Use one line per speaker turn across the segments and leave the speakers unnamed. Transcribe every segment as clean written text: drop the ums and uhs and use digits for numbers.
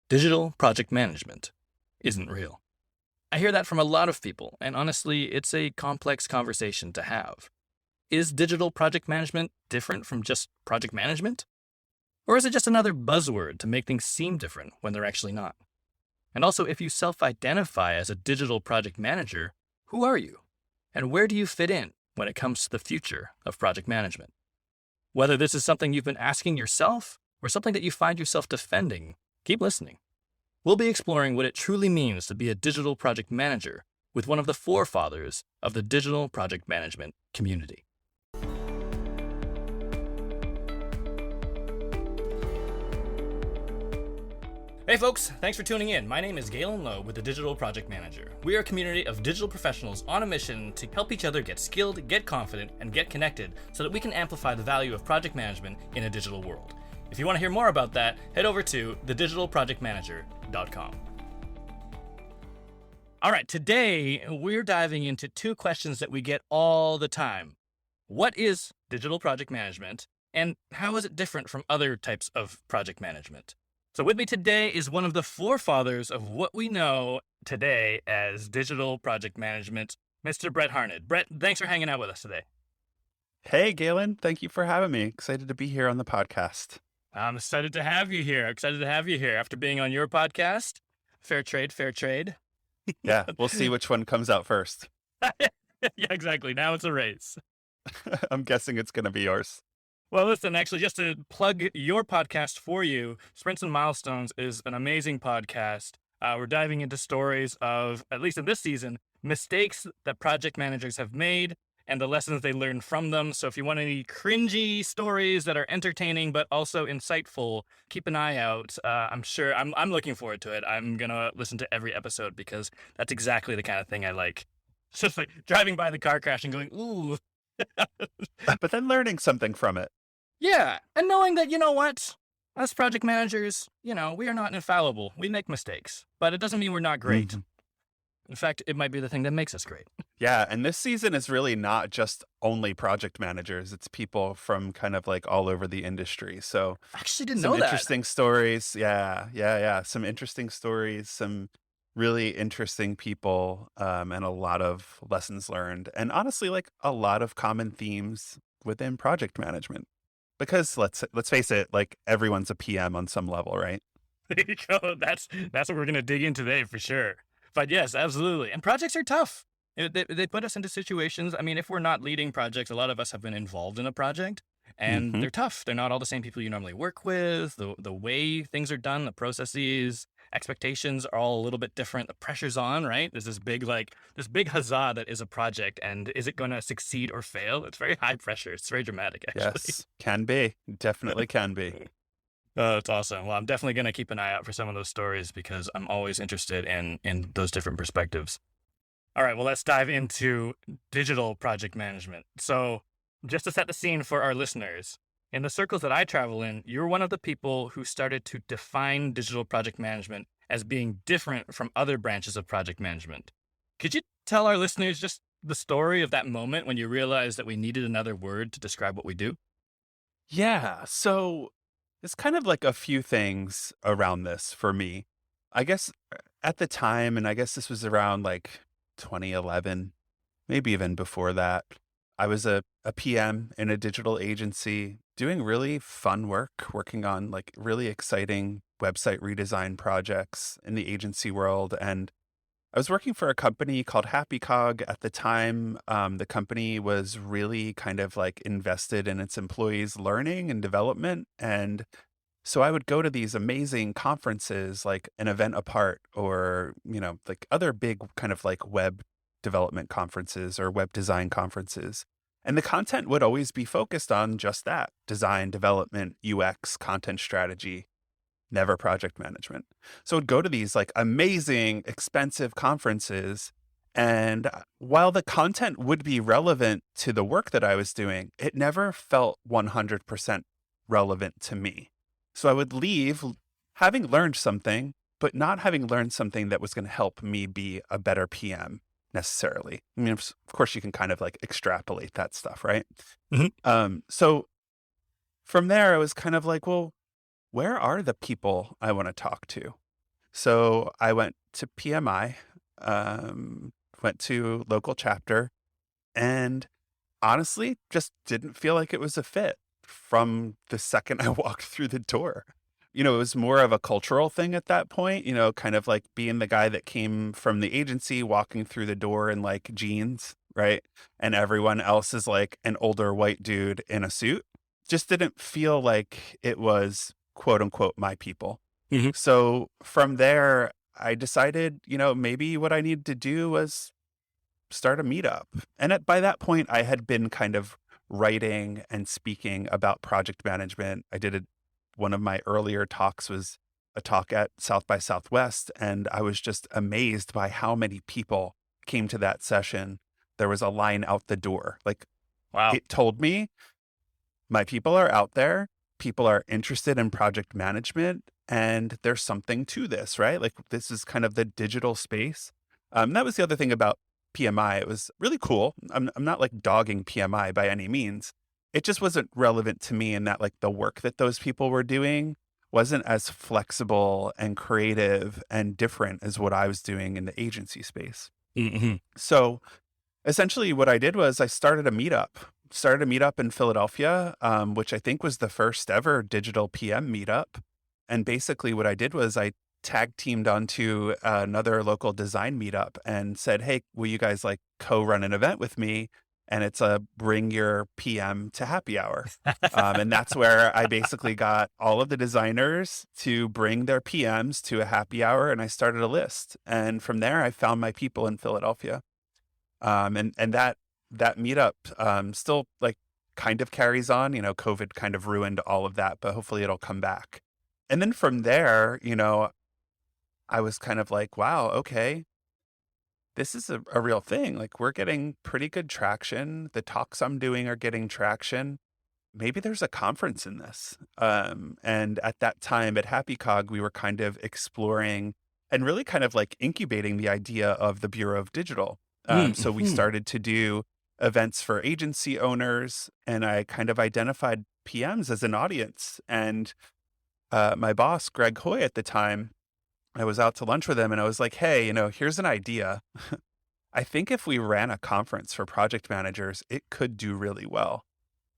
Digital project management isn't real. I hear that from a lot of people, and honestly, it's a complex conversation to have. Is digital project management different from just project management? Or is it just another buzzword to make things seem different when they're actually not? And also, if you self-identify as a digital project manager, who are you? And where do you fit in when it comes to the future of project management? Whether this is something you've been asking yourself or something that you find yourself defending, keep listening. We'll be exploring what it truly means to be a digital project manager with one of the forefathers of the digital project management community. Hey folks, thanks for tuning in. My name is Galen Low with the Digital Project Manager. We are a community of digital professionals on a mission to help each other get skilled, get confident, and get connected so that we can amplify the value of project management in a digital world. If you want to hear more about that, head over to thedigitalprojectmanager.com. All right, today we're diving into two questions that we get all the time. What is digital project management, and how is it different from other types of project management? So with me today is one of the forefathers of what we know today as digital project management, Mr. Brett Harned. Brett, thanks for hanging out with us today.
Hey, Galen. Thank you for having me. Excited to be here on the podcast.
I'm excited to have you here. After being on your podcast. Fair trade, fair trade.
Yeah, we'll see which one comes out first.
Yeah, exactly. Now it's a race.
I'm guessing it's going to be yours.
Well, listen, actually, just to plug your podcast for you, Sprints and Milestones is an amazing podcast. We're diving into stories of, at least in this season, mistakes that project managers have made and the lessons they learned from them. So if you want any cringy stories that are entertaining but also insightful, keep an eye out. I'm sure I'm looking forward to it. I'm going to listen to every episode because that's exactly the kind of thing I like. It's just like driving by the car crash and going, ooh.
But then learning something from it.
Yeah, and knowing that, you know what, as project managers, we are not infallible. We make mistakes, but it doesn't mean we're not great.
Mm-hmm.
In fact, it might be the thing that makes us great.
Yeah, and this season is really not just only project managers. It's people from kind of like all over the industry. So
I actually didn't
some
know that.
interesting stories. Yeah. Some interesting stories, some really interesting people, and a lot of lessons learned. And honestly, like a lot of common themes within project management. Because let's face it, like everyone's a PM on some level, right?
There you go. That's what we're going to dig in today for sure. But yes, absolutely. And projects are tough. They put us into situations. I mean, if we're not leading projects, a lot of us have been involved in a project and they're tough. They're not all the same people you normally work with. The way things are done, the processes, expectations are all a little bit different. The pressure's on, right? There's this big huzzah that is a project, and is it going to succeed or fail? It's very high pressure. It's very dramatic, actually.
Yes, can be. Definitely can be.
Oh, that's awesome. Well, I'm definitely going to keep an eye out for some of those stories because I'm always interested in those different perspectives. All right, well, let's dive into digital project management. So just to set the scene for our listeners, in the circles that I travel in, you're one of the people who started to define digital project management as being different from other branches of project management. Could you tell our listeners just the story of that moment when you realized that we needed another word to describe what we do?
Yeah, so it's kind of like a few things around this for me. I guess at the time, and I guess this was around like 2011, maybe even before that, I was a PM in a digital agency doing really fun work, working on like really exciting website redesign projects in the agency world. And I was working for a company called HappyCog at the time. The company was really kind of like invested in its employees' learning and development. And so I would go to these amazing conferences like an Event Apart or, like other big kind of like web development conferences or web design conferences. And the content would always be focused on just that: design, development, UX, content strategy, never project management. So I'd go to these like amazing, expensive conferences. And while the content would be relevant to the work that I was doing, it never felt 100% relevant to me. So I would leave having learned something, but not having learned something that was going to help me be a better PM necessarily. I mean, of course, you can kind of like extrapolate that stuff, right? So from there, I was kind of like, well, where are the people I want to talk to? So I went to PMI, went to local chapter, and honestly, just didn't feel like it was a fit from the second I walked through the door. It was more of a cultural thing at that point, kind of like being the guy that came from the agency, walking through the door in like jeans, right? And everyone else is like an older white dude in a suit. Just didn't feel like it was quote unquote my people.
Mhm.
So from there, I decided, maybe what I needed to do was start a meetup. And by that point, I had been kind of writing and speaking about project management. One of my earlier talks was a talk at South by Southwest, and I was just amazed by how many people came to that session. There was a line out the door. Like,
Wow.
it told me my people are out there, people are interested in project management, and there's something to this, right? Like, this is kind of the digital space. That was the other thing about PMI. It was really cool. I'm not like dogging PMI by any means. It just wasn't relevant to me in that like the work that those people were doing wasn't as flexible and creative and different as what I was doing in the agency space.
Hmm.
So essentially what I did was I started a meetup in Philadelphia, which I think was the first ever digital PM meetup. And basically what I did was I tag teamed onto another local design meetup and said, hey, will you guys like co-run an event with me? And it's a bring your PM to happy hour. And that's where I basically got all of the designers to bring their PMs to a happy hour. And I started a list. And from there, I found my people in Philadelphia. And that meetup still like kind of carries on. COVID kind of ruined all of that, but hopefully it'll come back. And then from there, I was kind of like, wow, okay, this is a real thing. Like, we're getting pretty good traction. The talks I'm doing are getting traction. Maybe there's a conference in this. And at that time at Happy Cog, we were kind of exploring and really kind of like incubating the idea of the Bureau of Digital. So we
Mm-hmm.
started to do events for agency owners, and I kind of identified PMs as an audience. And my boss, Greg Hoy, at the time, I was out to lunch with him and I was like, hey, here's an idea. I think if we ran a conference for project managers, it could do really well.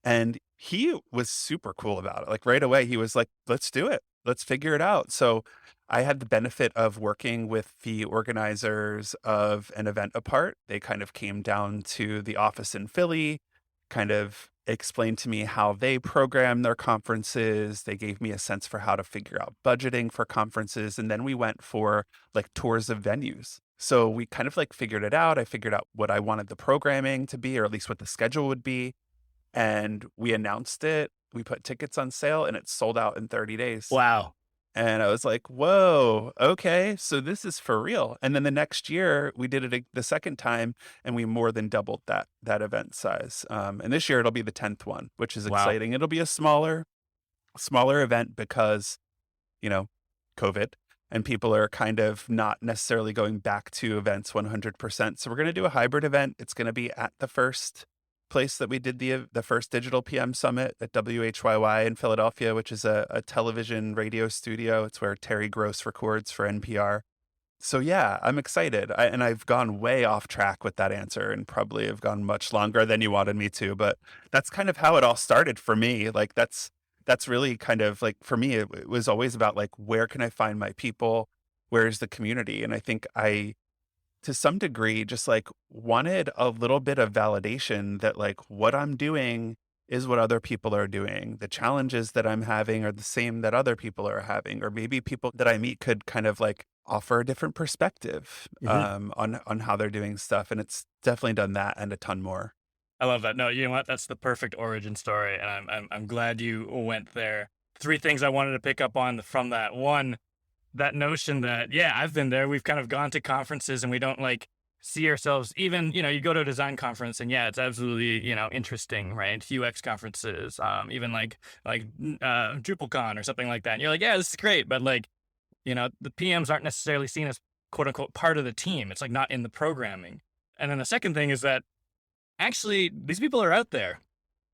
And he was super cool about it. Like right away, he was like, let's do it. Let's figure it out. So I had the benefit of working with the organizers of an event apart. They kind of came down to the office in Philly, kind of explained to me how they program their conferences. They gave me a sense for how to figure out budgeting for conferences. And then we went for like tours of venues. So we kind of like figured it out. I figured out what I wanted the programming to be, or at least what the schedule would be. And we announced it. We put tickets on sale and it sold out in 30 days.
Wow.
And I was like, whoa, okay, so this is for real. And then the next year we did it the second time and we more than doubled that event size. And this year it'll be the 10th one, which is
Wow.
exciting. It'll be a smaller event because, COVID, and people are kind of not necessarily going back to events 100%. So we're going to do a hybrid event. It's going to be at the first place that we did the first digital PM summit at WHYY in Philadelphia, which is a television radio studio. It's where Terry Gross records for NPR. So yeah, I'm excited. And I've gone way off track with that answer and probably have gone much longer than you wanted me to, but that's kind of how it all started for me. Like that's really kind of like, for me, it was always about like, where can I find my people? Where's the community? And I think to some degree, just like wanted a little bit of validation that like what I'm doing is what other people are doing. The challenges that I'm having are the same that other people are having, or maybe people that I meet could kind of like offer a different perspective
Hmm.
on how they're doing stuff. And it's definitely done that and a ton more.
I love that. No, you know what? That's the perfect origin story, and I'm glad you went there. Three things I wanted to pick up on from that. One, that notion that, yeah, I've been there. We've kind of gone to conferences and we don't like see ourselves, even, you go to a design conference and yeah, it's absolutely, interesting, right? UX conferences, even like DrupalCon or something like that. And you're like, yeah, this is great. But like, the PMs aren't necessarily seen as quote unquote part of the team. It's like not in the programming. And then the second thing is that actually these people are out there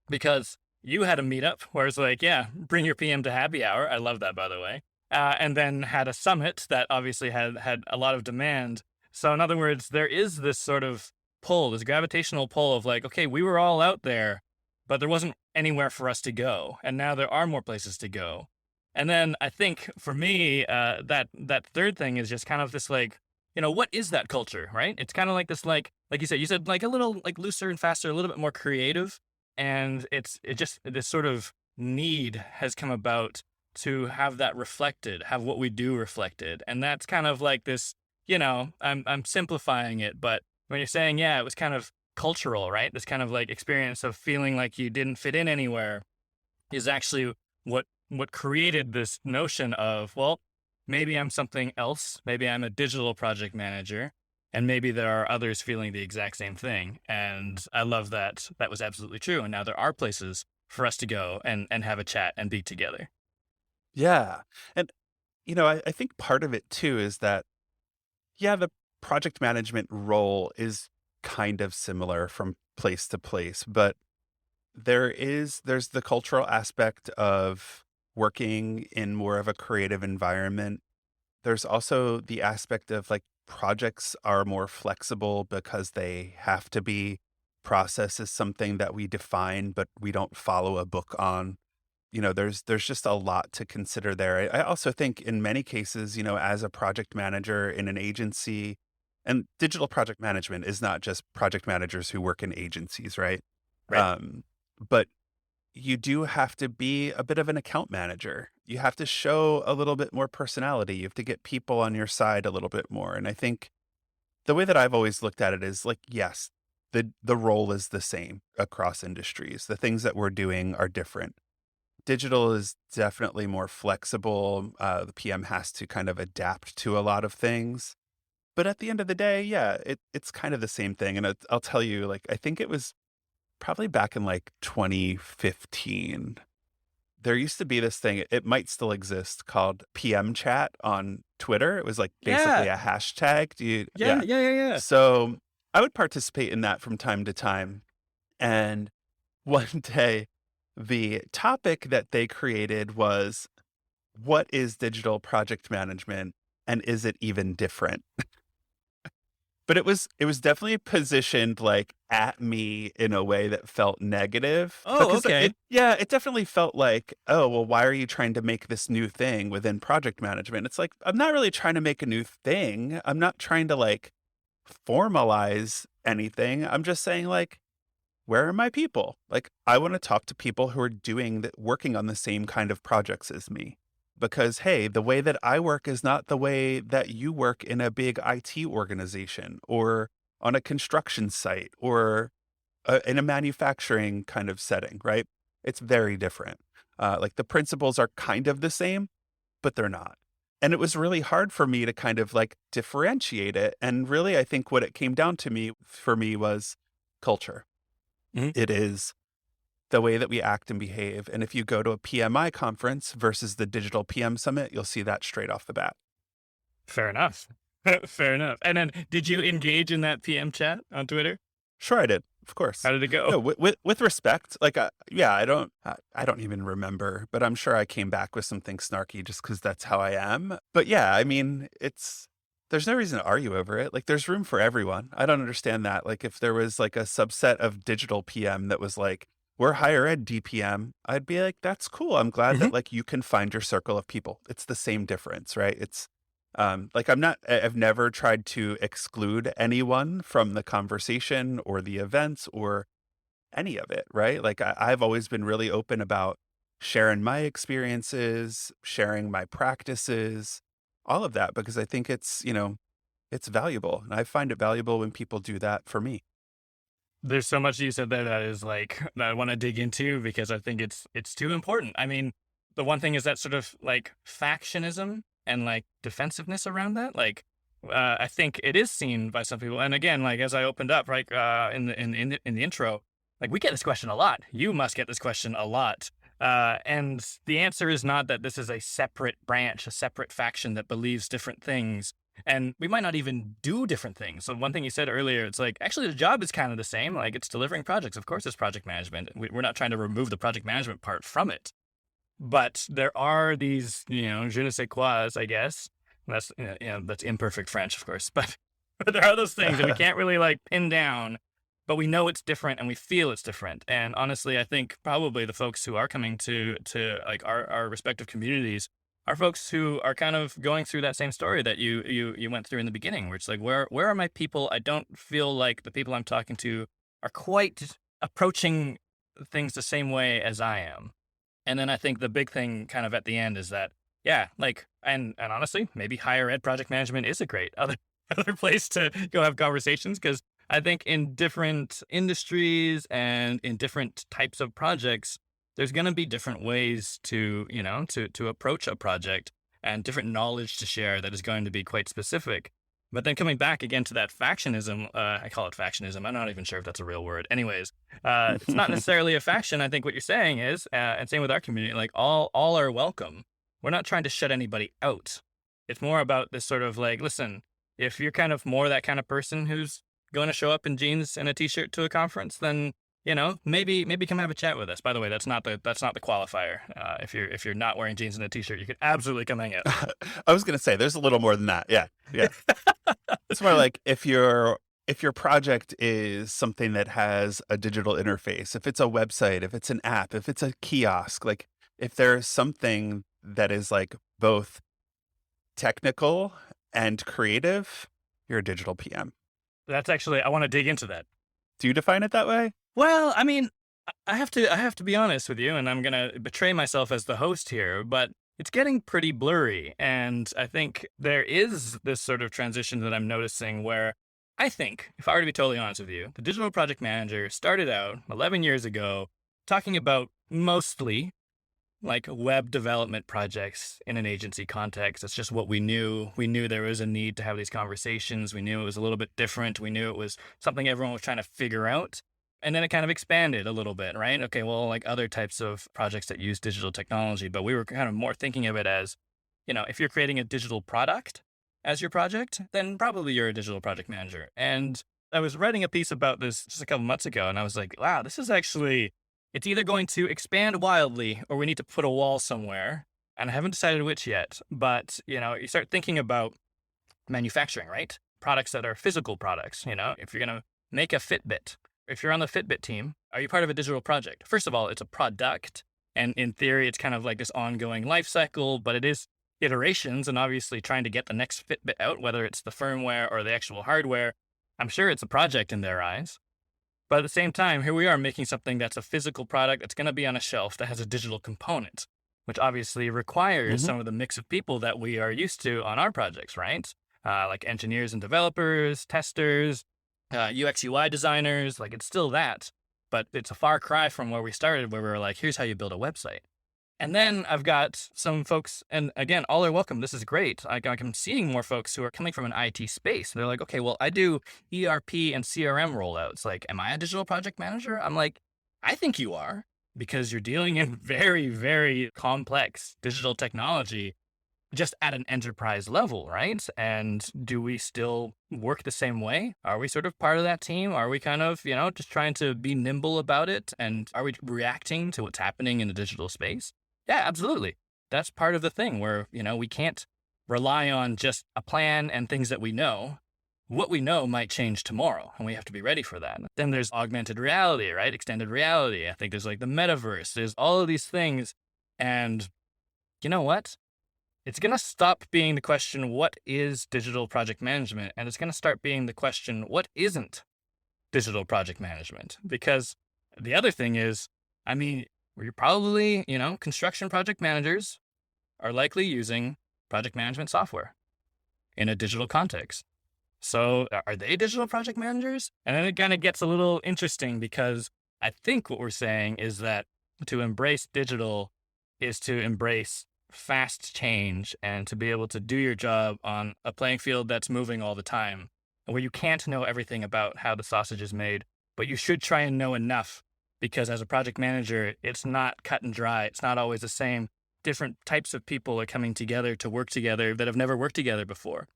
because you had a meetup where it's like, yeah, bring your PM to happy hour. I love that, by the way. and then had a summit that obviously had a lot of demand. So in other words, there is this sort of pull, this gravitational pull of like, okay, we were all out there, but there wasn't anywhere for us to go, and now there are more places to go. And then I think for me, that third thing is just kind of this like, what is that culture, right? It's kind of like this like you said like a little like looser and faster, a little bit more creative, and it just this sort of need has come about to have that reflected, have what we do reflected. And that's kind of like this, I'm simplifying it, but when you're saying, yeah, it was kind of cultural, right? This kind of like experience of feeling like you didn't fit in anywhere is actually what created this notion of, well, maybe I'm something else. Maybe I'm a digital project manager, and maybe there are others feeling the exact same thing. And I love that that was absolutely true. And now there are places for us to go and have a chat and be together.
Yeah. And, I think part of it too is that, yeah, the project management role is kind of similar from place to place, but there's the cultural aspect of working in more of a creative environment. There's also the aspect of like projects are more flexible because they have to be. Process is something that we define, but we don't follow a book on. There's just a lot to consider there. I also think in many cases, as a project manager in an agency, and digital project management is not just project managers who work in agencies, right?
Right.
But you do have to be a bit of an account manager. You have to show a little bit more personality. You have to get people on your side a little bit more. And I think the way that I've always looked at it is like, yes, the role is the same across industries. The things that we're doing are different. Digital is definitely more flexible. The PM has to kind of adapt to a lot of things. But at the end of the day, yeah, it's kind of the same thing. And I'll tell you, like, I think it was probably back in like 2015. There used to be this thing, it might still exist, called PM chat on Twitter. It was like basically
Yeah.
a hashtag.
Yeah.
Yeah.
Yeah. Yeah. Yeah.
So I would participate in that from time to time. And one day, the topic that they created was, what is digital project management and is it even different? But it was definitely positioned like at me in a way that felt negative
Oh,
because
okay.
it definitely felt like, oh, well, why are you trying to make this new thing within project management? It's like, I'm not really trying to make a new thing. I'm not trying to like formalize anything. I'm just saying like, where are my people? Like, I want to talk to people who are doing that, working on the same kind of projects as me. Because, hey, the way that I work is not the way that you work in a big IT organization or on a construction site or in a manufacturing kind of setting, right? It's very different. Like the principles are kind of the same, but they're not. And it was really hard for me to kind of like differentiate it. And really, I think what it came down to me for me was culture.
Mhm.
It is the way that we act and behave. And if you go to a PMI conference versus the Digital PM Summit, you'll see that straight off the bat.
Fair enough. Fair enough. And then did you engage in that PM chat on Twitter?
Sure, I did. Of
How
course.
did it go?
No, with respect. Like, yeah, I don't even remember, but I'm sure I came back with something snarky just because that's how I am. But yeah, I mean, there's no reason to argue over it. Like, there's room for everyone. I don't understand that. Like, if there was like a subset of digital PM that was like, we're higher ed DPM, I'd be like, that's cool. I'm glad
Mhm.
that like you can find your circle of people. It's the same difference, right? It's like I've never tried to exclude anyone from the conversation or the events or any of it, right? Like I've always been really open about sharing my experiences, sharing my practices, all of that, because I think it's valuable. And I find it valuable when people do that for me.
There's so much you said there that is like that I want to dig into because I think it's too important. I mean, the one thing is that sort of like factionism and like defensiveness around that. Like, I think it is seen by some people. And again, like as I opened up, right, in the intro, like we get this question a lot. You must get this question a lot. And the answer is not that this is a separate branch, a separate faction that believes different things, and we might not even do different things. So one thing you said earlier, it's like actually the job is kind of the same. Like it's delivering projects. Of course, it's project management. We're not trying to remove the project management part from it. But there are these, je ne sais quoi, I guess. That's, that's imperfect French, of course. But there are those things that we can't really like pin down, but we know it's different and we feel it's different. And honestly, I think probably the folks who are coming to like our respective communities are folks who are kind of going through that same story that you went through in the beginning, where it's like, where are my people? I don't feel like the people I'm talking to are quite approaching things the same way as I am. And then I think the big thing kind of at the end is that, yeah, like, and honestly, maybe higher ed project management is a great other place to go have conversations, because I think in different industries and in different types of projects, there's going to be different ways to, to approach a project and different knowledge to share that is going to be quite specific. But then coming back again to that factionism, I call it factionism. I'm not even sure if that's a real word. Anyways, it's not necessarily a faction. I think what you're saying is, and same with our community, like all are welcome. We're not trying to shut anybody out. It's more about this sort of like, listen, if you're kind of more that kind of person who's going to show up in jeans and a t-shirt to a conference, then maybe come have a chat with us. By the way, that's not the qualifier. If you're not wearing jeans and a t-shirt, you could absolutely come hang out.
I was going to say there's a little more than that. Yeah. It's more like if your project is something that has a digital interface, if it's a website, if it's an app, if it's a kiosk, like if there's something that is like both technical and creative, you're a digital PM.
That's actually, I want to dig into that.
Do you define it that way?
Well, I mean, I have to be honest with you, and I'm going to betray myself as the host here, but it's getting pretty blurry. And I think there is this sort of transition that I'm noticing where I think, if I were to be totally honest with you, the digital project manager started out 11 years ago talking about mostly like web development projects in an agency context. It's just what we knew. We knew there was a need to have these conversations. We knew it was a little bit different. We knew it was something everyone was trying to figure out. And then it kind of expanded a little bit, right? Okay, well, like other types of projects that use digital technology, but we were kind of more thinking of it as, if you're creating a digital product as your project, then probably you're a digital project manager. And I was writing a piece about this just a couple months ago, and I was like, wow, this is actually, it's either going to expand wildly or we need to put a wall somewhere. And I haven't decided which yet, but, you start thinking about manufacturing, right? Products that are physical products, if you're going to make a Fitbit, if you're on the Fitbit team, are you part of a digital project? First of all, it's a product. And in theory, it's kind of like this ongoing life cycle, but it is iterations and obviously trying to get the next Fitbit out, whether it's the firmware or the actual hardware. I'm sure it's a project in their eyes. But at the same time, here we are making something that's a physical product that's going to be on a shelf that has a digital component, which obviously requires some of the mix of people that we are used to on our projects, right? Like engineers and developers, testers, UX UI designers, like it's still that, but it's a far cry from where we started, where we were like, here's how you build a website. And then I've got some folks, and again, all are welcome. This is great. I'm seeing more folks who are coming from an IT space. They're like, okay, well, I do ERP and CRM rollouts. Like, am I a digital project manager? I'm like, I think you are, because you're dealing in very, very complex digital technology just at an enterprise level, right? And do we still work the same way? Are we sort of part of that team? Are we kind of, just trying to be nimble about it? And are we reacting to what's happening in the digital space? Yeah, absolutely. That's part of the thing where, we can't rely on just a plan and things that we know. What we know might change tomorrow, and we have to be ready for that. Then there's augmented reality, right? Extended reality. I think there's like the metaverse. There's all of these things. And you know what? It's going to stop being the question, what is digital project management? And it's going to start being the question, what isn't digital project management? Because the other thing is, you're probably, construction project managers are likely using project management software in a digital context. So are they digital project managers? And then it kind of gets a little interesting, because I think what we're saying is that to embrace digital is to embrace fast change and to be able to do your job on a playing field that's moving all the time, where you can't know everything about how the sausage is made, but you should try and know enough, because as a project manager, it's not cut and dry. It's not always the same. Different types of people are coming together to work together that have never worked together before.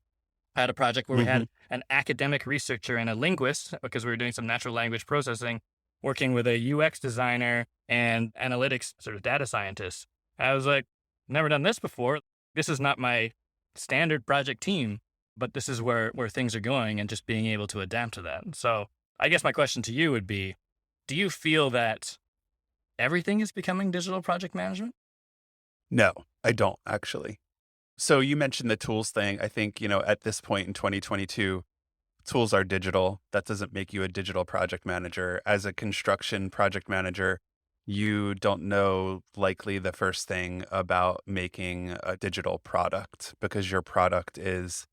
I had a project where we had an academic researcher and a linguist, because we were doing some natural language processing, working with a UX designer and analytics sort of data scientist. I was like, never done this before. This is not my standard project team, but this is where things are going and just being able to adapt to that. So I guess my question to you would be, do you feel that everything is becoming digital project management?
No, I don't actually. So you mentioned the tools thing. I think, at this point in 2022, tools are digital. That doesn't make you a digital project manager. As a construction project manager, you don't know likely the first thing about making a digital product because your product is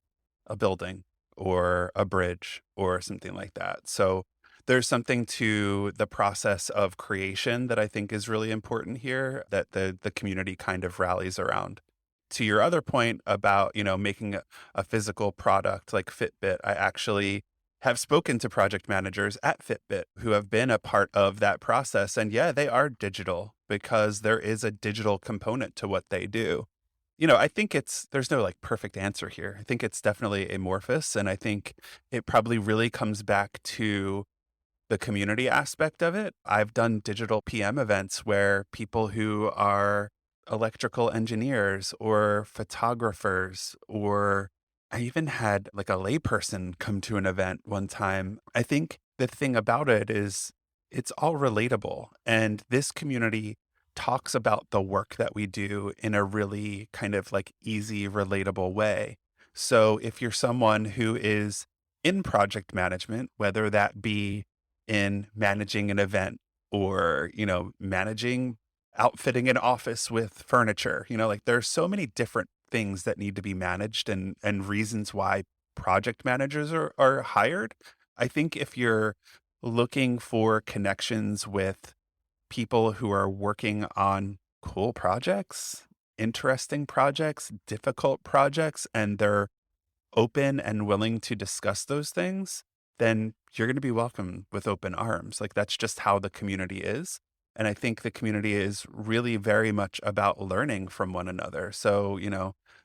a building or a bridge or something like that. So there's something to the process of creation that I think is really important here that the community kind of rallies around. To your other point about, making a physical product like Fitbit, I actually have spoken to project managers at Fitbit who have been a part of that process. And yeah, they are digital because there is a digital component to what they do. I think there's no like perfect answer here. I think it's definitely amorphous. And I think it probably really comes back to the community aspect of it. I've done digital PM events where people who are electrical engineers or photographers, or I even had like a layperson come to an event one time. I think the thing about it is it's all relatable. And this community talks about the work that we do in a really kind of like easy, relatable way. So if you're someone who is in project management, whether that be in managing an event or, managing outfitting an office with furniture, like there's so many different things that need to be managed and reasons why project managers are hired. I think if you're looking for connections with people who are working on cool projects, interesting projects, difficult projects, and they're open and willing to discuss those things, then you're going to be welcomed with open arms. Like that's just how the community is. And I think the community is really very much about learning from one another. So,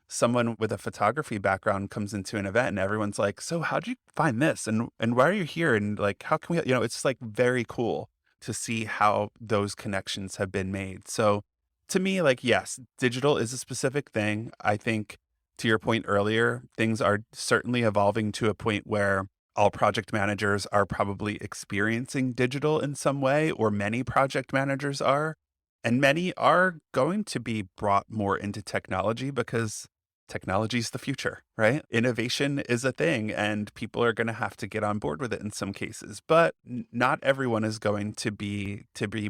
someone with a photography background comes into an event and everyone's like, "So how'd you find this? And why are you here? And like, how can we, it's like very cool to see how those connections have been made." So to me, like, yes, digital is a specific thing. I think to your point earlier, things are certainly evolving to a point where all project managers are probably experiencing digital in some way, or many project managers are. And many are going to be brought more into technology because technology is the future, right? Innovation is a thing and people are going to have to get on board with it in some cases. But not everyone is going to be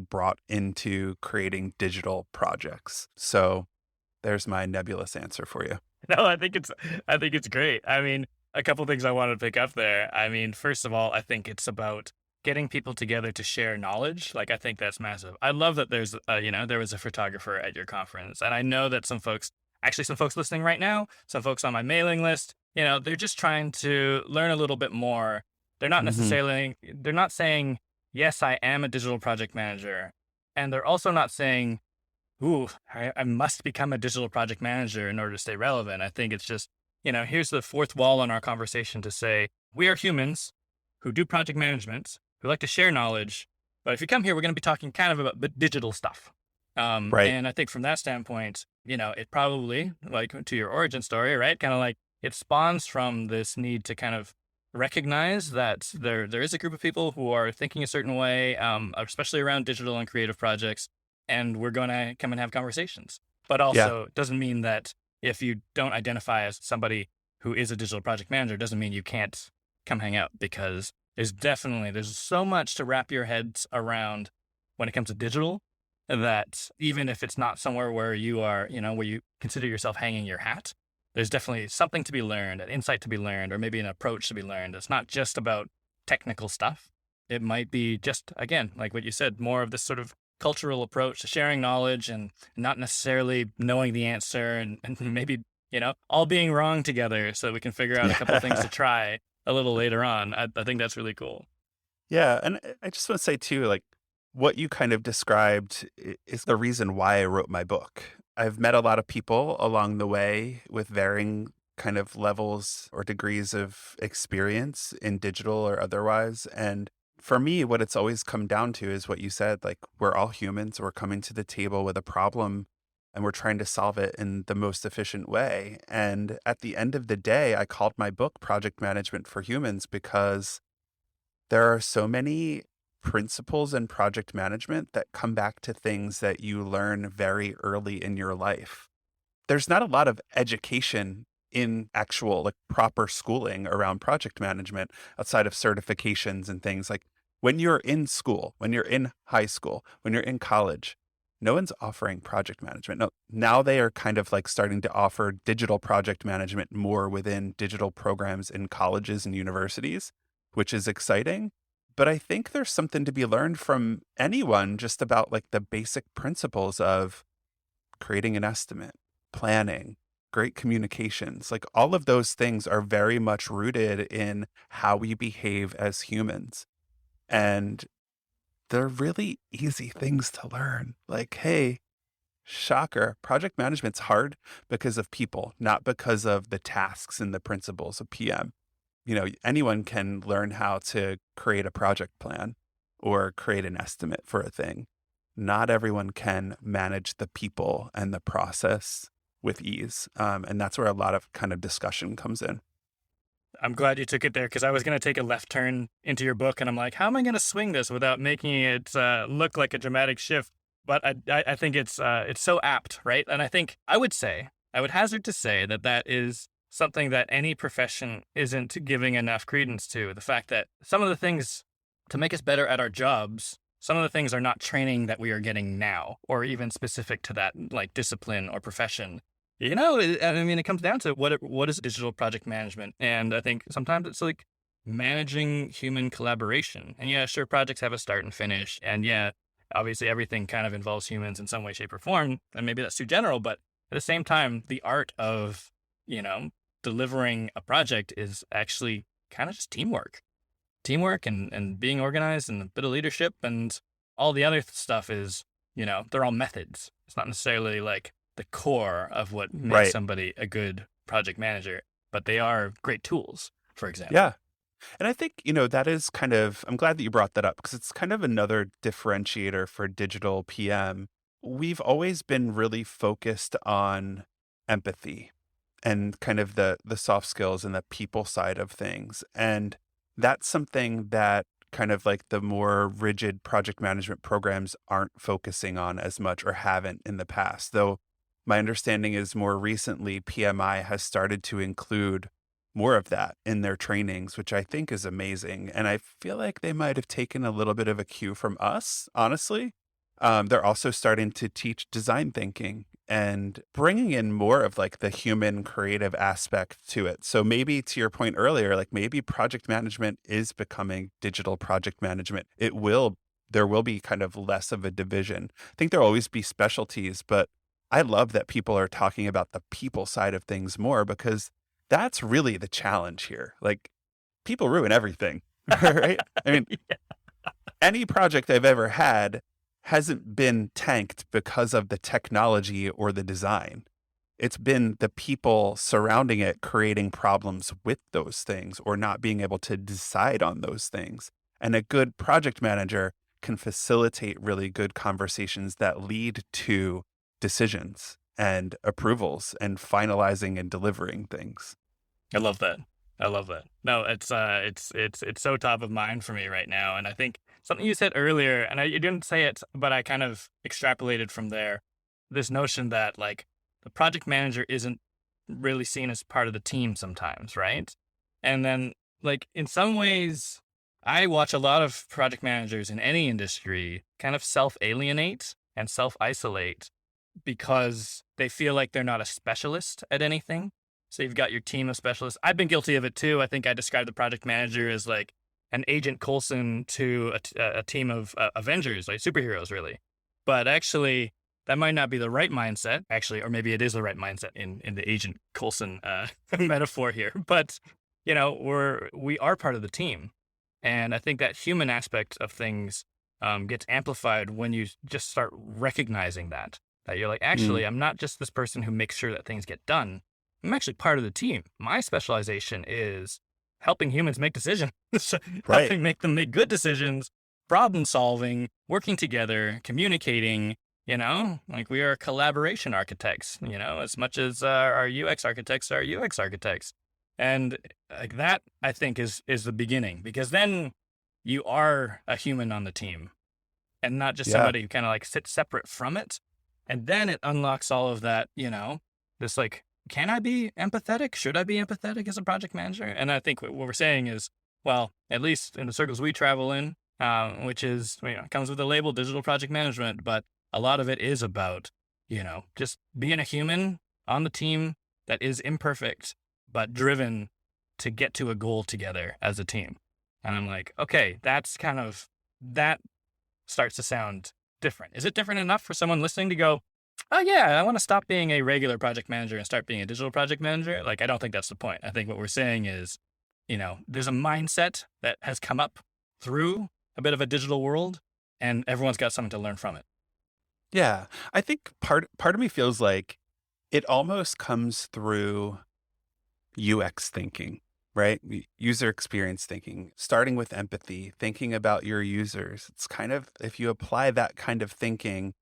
brought into creating digital projects. So there's my nebulous answer for you.
No, I think it's great. I mean, a couple things I wanted to pick up there. I mean, first of all, I think it's about getting people together to share knowledge. Like, I think that's massive. I love that there was a photographer at your conference, and I know that some folks listening right now, some folks on my mailing list, they're just trying to learn a little bit more.
Hmm.
They're not saying, yes, I am a digital project manager, and they're also not saying, ooh, I must become a digital project manager in order to stay relevant. I think it's just, here's the fourth wall in our conversation to say, we are humans who do project management, who like to share knowledge. But if you come here, we're going to be talking kind of about digital stuff.
Right.
And I think from that standpoint, it probably, like to your origin story, right? Kind of like it spawns from this need to kind of recognize that there is a group of people who are thinking a certain way, especially around digital and creative projects, and we're going to come and have conversations. But
Yeah.
also, it doesn't mean that if you don't identify as somebody who is a digital project manager, doesn't mean you can't come hang out, because there's so much to wrap your heads around when it comes to digital, that even if it's not somewhere where you are, where you consider yourself hanging your hat, there's definitely something to be learned, an insight to be learned, or maybe an approach to be learned. It's not just about technical stuff. It might be just, again, like what you said, more of this sort of cultural approach to sharing knowledge and not necessarily knowing the answer, and maybe, all being wrong together so we can figure out a couple things to
Yeah.
try a little later on. I think that's really cool.
Yeah, and I just want to say too, like what you kind of described is the reason why I wrote my book. I've met a lot of people along the way with varying kind of levels or degrees of experience in digital or otherwise. And for me, what it's always come down to is what you said, like we're all humans, we're coming to the table with a problem and we're trying to solve it in the most efficient way. And at the end of the day, I called my book Project Management for Humans because there are so many principles in project management that come back to things that you learn very early in your life. There's not a lot of education in actual like proper schooling around project management outside of certifications and things like when you're in school, when you're in high school, when you're in college, no one's offering project management. No, now they are kind of like starting to offer digital project management more within digital programs in colleges and universities, which is exciting. But I think there's something to be learned from anyone just about like the basic principles of creating an estimate, planning, great communications. Like all of those things are very much rooted in how we behave as humans. And they're really easy things to learn. Like, hey, shocker, project management's hard because of people, not because of the tasks and the principles of PM. Anyone can learn how to create a project plan or create an estimate for a thing. Not everyone can manage the people and the process with ease. And that's where a lot of kind of discussion comes in.
I'm glad you took it there because I was going to take a left turn into your book and I'm like, how am I going to swing this without making it look like a dramatic shift? But I think it's so apt, right? And I think I would hazard to say that is something that any profession isn't giving enough credence to. The fact that some of the things to make us better at our jobs, some of the things are not training that we are getting now, or even specific to that like discipline or profession. It comes down to what is digital project management. And I think sometimes it's like managing human collaboration. And yeah, sure, projects have a start and finish. And yeah, obviously everything kind of involves humans in some way, shape, or form. And maybe that's too general, but at the same time, the art of, delivering a project is actually kind of just teamwork and being organized and a bit of leadership, and all the other stuff is, they're all methods. It's not necessarily like the core of what makes somebody a good project manager, but they are great tools, for example.
Yeah. And I think, that is kind of, I'm glad that you brought that up because it's kind of another differentiator for digital PM. We've always been really focused on empathy and kind of the soft skills and the people side of things. And that's something that kind of like the more rigid project management programs aren't focusing on as much or haven't in the past. Though my understanding is more recently, PMI has started to include more of that in their trainings, which I think is amazing. And I feel like they might have taken a little bit of a cue from us, honestly. They're also starting to teach design thinking and bringing in more of like the human creative aspect to it. So maybe to your point earlier, like maybe project management is becoming digital project management. There will be kind of less of a division. I think there'll always be specialties, but I love that people are talking about the people side of things more because that's really the challenge here. Like people ruin everything, right? I mean, any project I've ever had hasn't been tanked because of the technology or the design. It's been the people surrounding it creating problems with those things or not being able to decide on those things. And a good project manager can facilitate really good conversations that lead to decisions and approvals and finalizing and delivering things.
I love that. No, it's so top of mind for me right now. And I think something you said earlier, and you didn't say it, but I kind of extrapolated from there, this notion that like the project manager isn't really seen as part of the team sometimes, right? And then like in some ways, I watch a lot of project managers in any industry kind of self-alienate and self-isolate because they feel like they're not a specialist at anything. So you've got your team of specialists. I've been guilty of it too. I think I described the project manager as like an Agent Coulson to a team of Avengers, like superheroes, really. But actually, that might not be the right mindset, actually, or maybe it is the right mindset in the Agent Coulson metaphor here. But, we are part of the team. And I think that human aspect of things gets amplified when you just start recognizing that you're like, actually, I'm not just this person who makes sure that things get done. I'm actually part of the team. My specialization is helping humans make decisions, helping make them make good decisions, problem solving, working together, communicating, Like we are collaboration architects, as much as our UX architects are UX architects. And like that, I think is the beginning, because then you are a human on the team and not just
Yeah.
somebody who kind of like sits separate from it. And then it unlocks all of that, this like, can I be empathetic? Should I be empathetic as a project manager? And I think what we're saying is, well, at least in the circles we travel in, which is, comes with the label digital project management, but a lot of it is about, just being a human on the team that is imperfect, but driven to get to a goal together as a team. And I'm like, okay, that starts to sound different. Is it different enough for someone listening to go, oh yeah, I want to stop being a regular project manager and start being a digital project manager? Like, I don't think that's the point. I think what we're saying is, there's a mindset that has come up through a bit of a digital world, and everyone's got something to learn from it.
Yeah. I think part of me feels like it almost comes through UX thinking, right? User experience thinking, starting with empathy, thinking about your users. It's kind of, if you apply that kind of thinking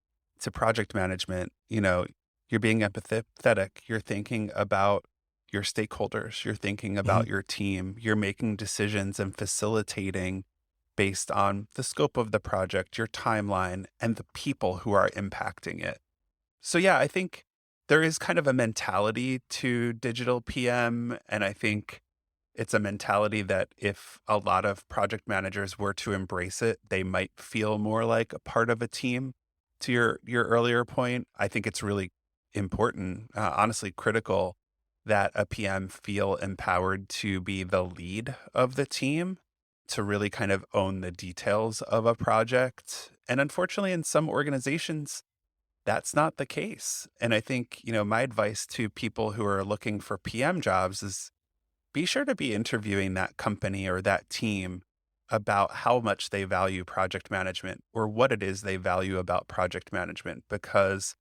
to project management, you're being empathetic, you're thinking about your stakeholders, you're thinking
Mm-hmm.
about your team, you're making decisions and facilitating based on the scope of the project, your timeline, and the people who are impacting it. So yeah, I think there is kind of a mentality to digital PM. And I think it's a mentality that if a lot of project managers were to embrace it, they might feel more like a part of a team. To your earlier point, I think it's really important, honestly critical, that a PM feel empowered to be the lead of the team, to really kind of own the details of a project. And unfortunately, in some organizations, that's not the case. And I think, my advice to people who are looking for PM jobs is be sure to be interviewing that company or that team about how much they value project management or what it is they value about project management. Because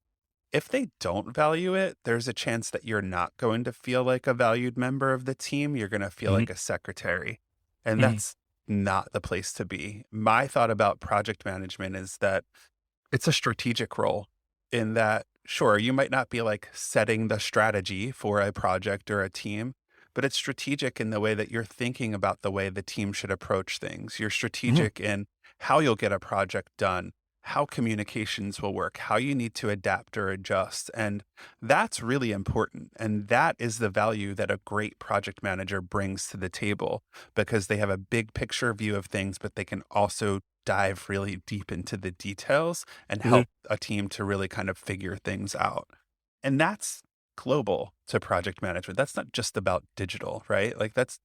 if they don't value it, there's a chance that you're not going to feel like a valued member of the team. You're going to feel
Mm-hmm.
like a secretary. And
Mm-hmm.
that's not the place to be. My thought about project management is that it's a strategic role, in that, sure, you might not be like setting the strategy for a project or a team, but it's strategic in the way that you're thinking about the way the team should approach things. You're
Mm-hmm.
strategic in how you'll get a project done, how communications will work, how you need to adapt or adjust. And that's really important. And that is the value that a great project manager brings to the table, because they have a big picture view of things, but they can also dive really deep into the details and
Mm-hmm.
help a team to really kind of figure things out. And that's global to project management. That's not just about digital, right? Like that's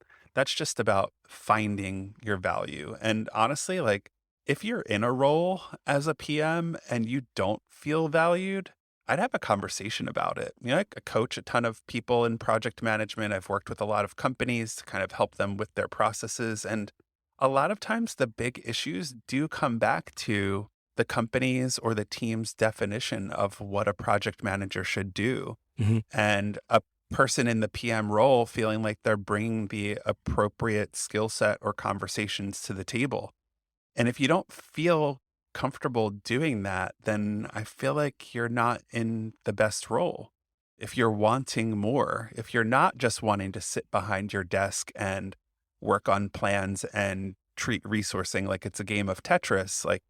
just about finding your value. And honestly, like if you're in a role as a PM and you don't feel valued, I'd have a conversation about it. I coach a ton of people in project management. I've worked with a lot of companies to kind of help them with their processes. And a lot of times the big issues do come back to the company's or the team's definition of what a project manager should do.
Mm-hmm.
And a person in the PM role feeling like they're bringing the appropriate skill set or conversations to the table. And if you don't feel comfortable doing that, then I feel like you're not in the best role. If you're wanting more, if you're not just wanting to sit behind your desk and work on plans and treat resourcing like it's a game of Tetris, like,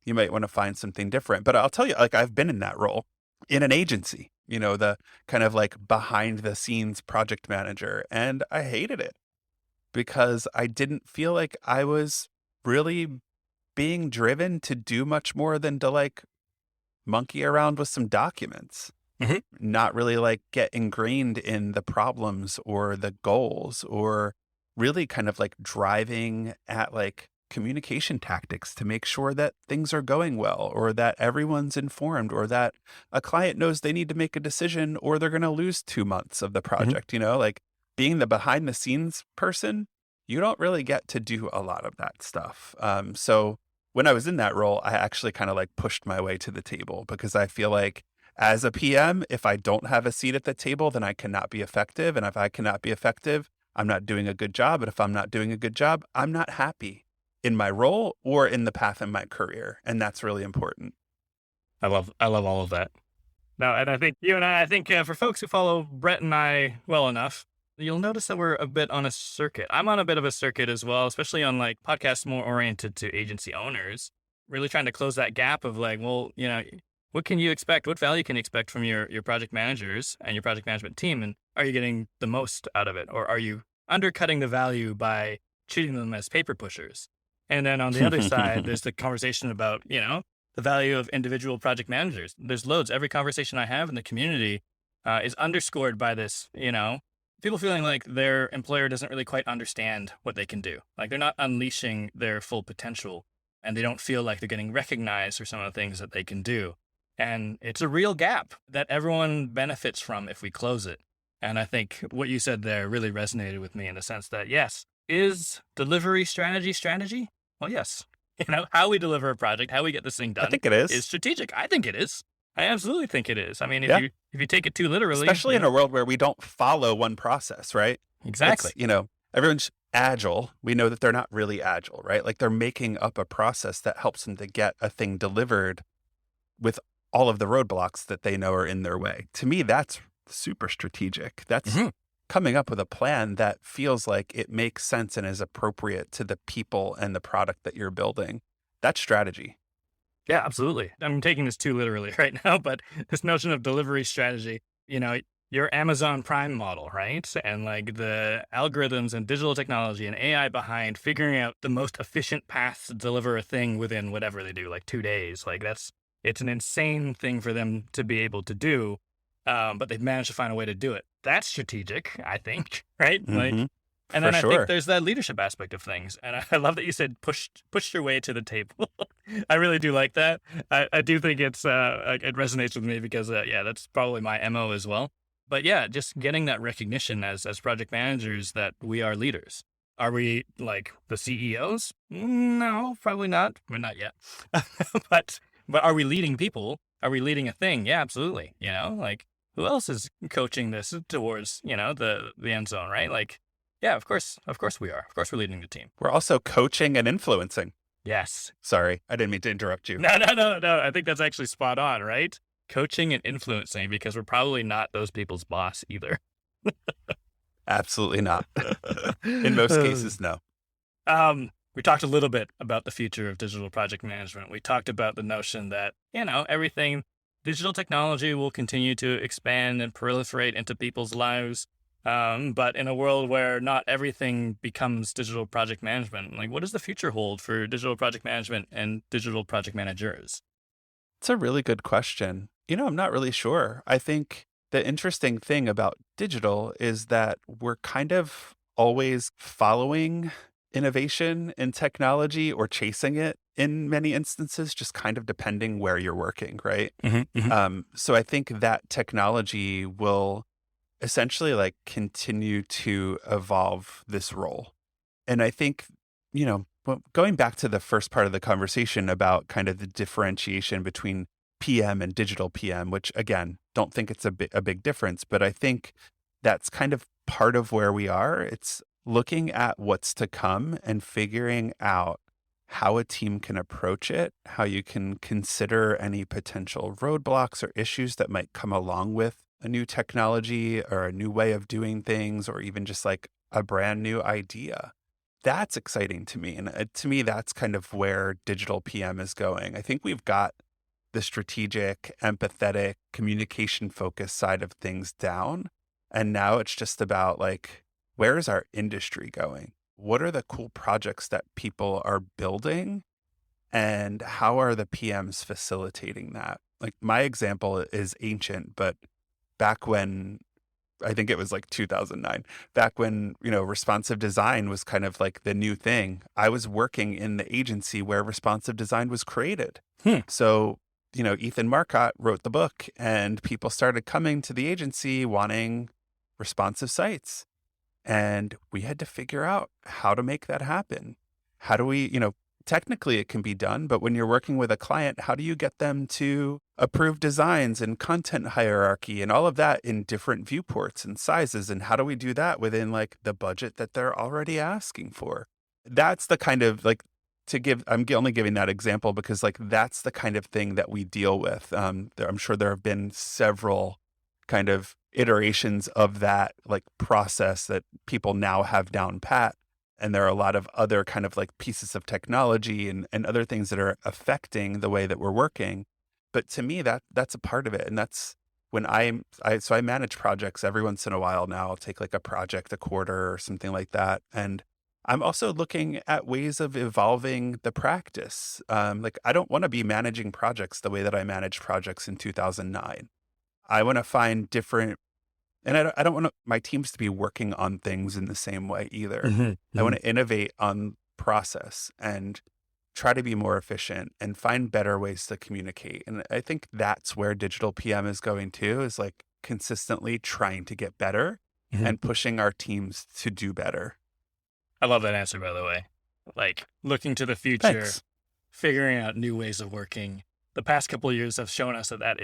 you might want to find something different. But I'll tell you, like, I've been in that role in an agency, the kind of like behind the scenes project manager. And I hated it because I didn't feel like I was really being driven to do much more than to like monkey around with some documents,
Mm-hmm.
not really like get ingrained in the problems or the goals, or really kind of like driving at like communication tactics to make sure that things are going well, or that everyone's informed, or that a client knows they need to make a decision or they're going to lose 2 months of the
Mm-hmm.
project. Like being the behind the scenes person, you don't really get to do a lot of that stuff. So when I was in that role, I actually kind of like pushed my way to the table, because I feel like as a PM, if I don't have a seat at the table, then I cannot be effective. And if I cannot be effective, I'm not doing a good job. And if I'm not doing a good job, I'm not happy in my role or in the path in my career. And that's really important.
I love all of that. No, and I think you and I think for folks who follow Brett and I well enough, you'll notice that we're a bit on a circuit. I'm on a bit of a circuit as well, especially on like podcasts more oriented to agency owners, really trying to close that gap of like, well, what can you expect? What value can you expect from your project managers and your project management team? And are you getting the most out of it? Or are you undercutting the value by treating them as paper pushers? And then on the other side, there's the conversation about, the value of individual project managers. There's loads. Every conversation I have in the community is underscored by this, people feeling like their employer doesn't really quite understand what they can do. Like they're not unleashing their full potential and they don't feel like they're getting recognized for some of the things that they can do. And it's a real gap that everyone benefits from if we close it. And I think what you said there really resonated with me in the sense that, yes, is delivery strategy? Well, yes. How we deliver a project, how we get this thing
I
done
think it is.
is strategic. I think it is. I absolutely think it is. I mean,
Yeah.
if you take it too literally,
Especially in a world where we don't follow one process, right?
exactly.
It's, everyone's agile. We know that they're not really agile, right? Like they're making up a process that helps them to get a thing delivered with all of the roadblocks that they know are in their way. To me, that's super strategic. That's
Mhm.
coming up with a plan that feels like it makes sense and is appropriate to the people and the product that you're building. That's strategy.
Yeah, absolutely. I'm taking this too literally right now, but this notion of delivery strategy, your Amazon Prime model, right? And like the algorithms and digital technology and AI behind figuring out the most efficient path to deliver a thing within whatever they do, like 2 days. Like it's an insane thing for them to be able to do. But they've managed to find a way to do it. That's strategic, I think, right?
Mm-hmm.
And
For
then I think
sure.
there's that leadership aspect of things. And I love that you said push your way to the table. I really do like that. I do think it resonates with me because yeah, that's probably my MO as well. But yeah, just getting that recognition as project managers that we are leaders. Are we like the CEOs? No, probably not. We're not yet. but are we leading people? Are we leading a thing? Yeah, absolutely. Like who else is coaching this towards, the end zone, right? Like, yeah, of course we are. Of course we're leading the team.
We're also coaching and influencing.
Yes.
Sorry, I didn't mean to interrupt you.
No. I think that's actually spot on, right? Coaching and influencing because we're probably not those people's boss either.
Absolutely not. In most cases, no.
We talked a little bit about the future of digital project management. We talked about the notion that, everything digital technology will continue to expand and proliferate into people's lives. But in a world where not everything becomes digital project management, like what does the future hold for digital project management and digital project managers?
It's a really good question. I'm not really sure. I think the interesting thing about digital is that we're kind of always following innovation in technology or chasing it in many instances, just kind of depending where you're working, right? So I think that technology will essentially like continue to evolve this role. And I think, going back to the first part of the conversation about kind of the differentiation between PM and digital PM, which again, don't think it's a big difference, but I think that's kind of part of where we are. It's looking at what's to come and figuring out how a team can approach it, how you can consider any potential roadblocks or issues that might come along with a new technology or a new way of doing things, or even just like a brand new idea. That's exciting to me. And to me, that's kind of where digital PM is going. I think we've got the strategic, empathetic, communication focused side of things down. And now it's just about like, where is our industry going? What are the cool projects that people are building? And how are the PMs facilitating that? Like my example is ancient, but back when I think it was like 2009, back when, responsive design was kind of like the new thing. I was working in the agency where responsive design was created. So, Ethan Marcotte wrote the book and people started coming to the agency wanting responsive sites. And we had to figure out how to make that happen. How do we, technically it can be done, but when you're working with a client, how do you get them to approve designs and content hierarchy and all of that in different viewports and sizes? And how do we do that within like the budget that they're already asking for? That's the kind of like I'm only giving that example because like that's the kind of thing that we deal with. I'm sure there have been several kind of iterations of that like process that people now have down pat. And there are a lot of other kind of like pieces of technology and other things that are affecting the way that we're working. But to me, that's a part of it. And that's when so I manage projects every once in a while now. I'll take like a project a quarter or something like that. And I'm also looking at ways of evolving the practice. Like I don't want to be managing projects the way that I managed projects in 2009. I want to find different, and I don't want my teams to be working on things in the same way either. I want to innovate on process and try to be more efficient and find better ways to communicate. And I think that's where digital PM is going to, is like consistently trying to get better and pushing our teams to do better.
I love that answer, by the way. Like looking to the future,
Thanks.
figuring out new ways of working. The past couple of years have shown us that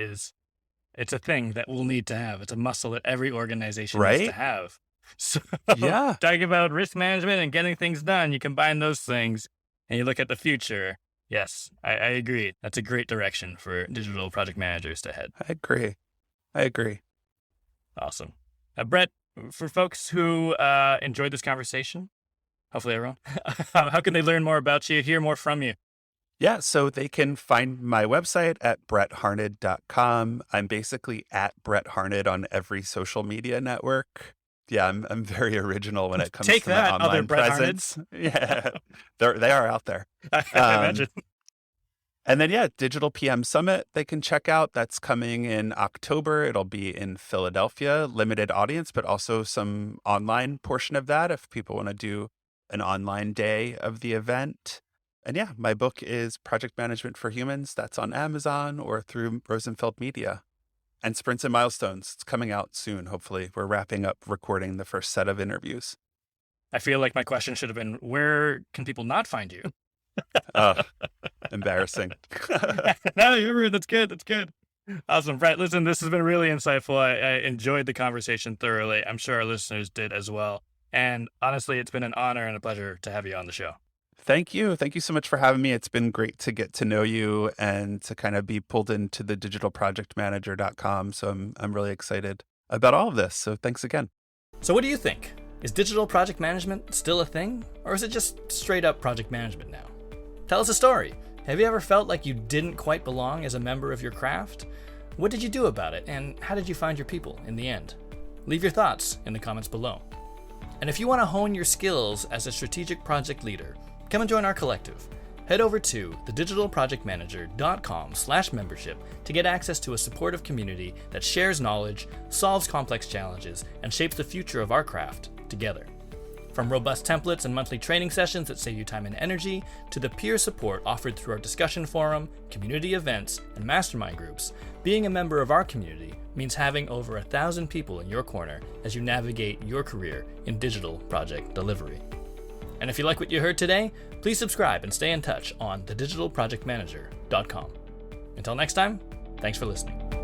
it's a thing that we'll need to have. It's a muscle that every organization needs to have. So
Yeah.
talking about risk management and getting things done, you combine those things and you look at the future. Yes, I agree. That's a great direction for digital project managers to head.
I agree.
Awesome. Brett, for folks who enjoyed this conversation, hopefully everyone, how can they learn more about you, hear more from you?
Yeah, so they can find my website at brettharned.com. I'm basically at Brett Harned on every social media network. Yeah, I'm very original when it comes
Take
to
that,
my
other
online
Brett
presence. Yeah, they are out there.
I imagine.
And then, yeah, Digital PM Summit, they can check out. That's coming in October. It'll be in Philadelphia, limited audience, but also some online portion of that if people want to do an online day of the event. And yeah, my book is Project Management for Humans. That's on Amazon or through Rosenfeld Media. And Sprints and Milestones, it's coming out soon, hopefully. We're wrapping up recording the first set of interviews.
I feel like my question should have been, where can people not find you?
Embarrassing.
No, that's good. That's good. Awesome. Brett, listen, this has been really insightful. I enjoyed the conversation thoroughly. I'm sure our listeners did as well. And honestly, it's been an honor and a pleasure to have you on the show.
Thank you. Thank you so much for having me. It's been great to get to know you and to kind of be pulled into the digitalprojectmanager.com. So I'm really excited about all of this. So thanks again.
So what do you think? Is digital project management still a thing? Or is it just straight up project management now? Tell us a story. Have you ever felt like you didn't quite belong as a member of your craft? What did you do about it? And how did you find your people in the end? Leave your thoughts in the comments below. And if you want to hone your skills as a strategic project leader, come and join our collective. Head over to thedigitalprojectmanager.com/membership to get access to a supportive community that shares knowledge, solves complex challenges, and shapes the future of our craft together. From robust templates and monthly training sessions that save you time and energy, to the peer support offered through our discussion forum, community events, and mastermind groups, being a member of our community means having over 1,000 people in your corner as you navigate your career in digital project delivery. And if you like what you heard today, please subscribe and stay in touch on thedigitalprojectmanager.com. Until next time, thanks for listening.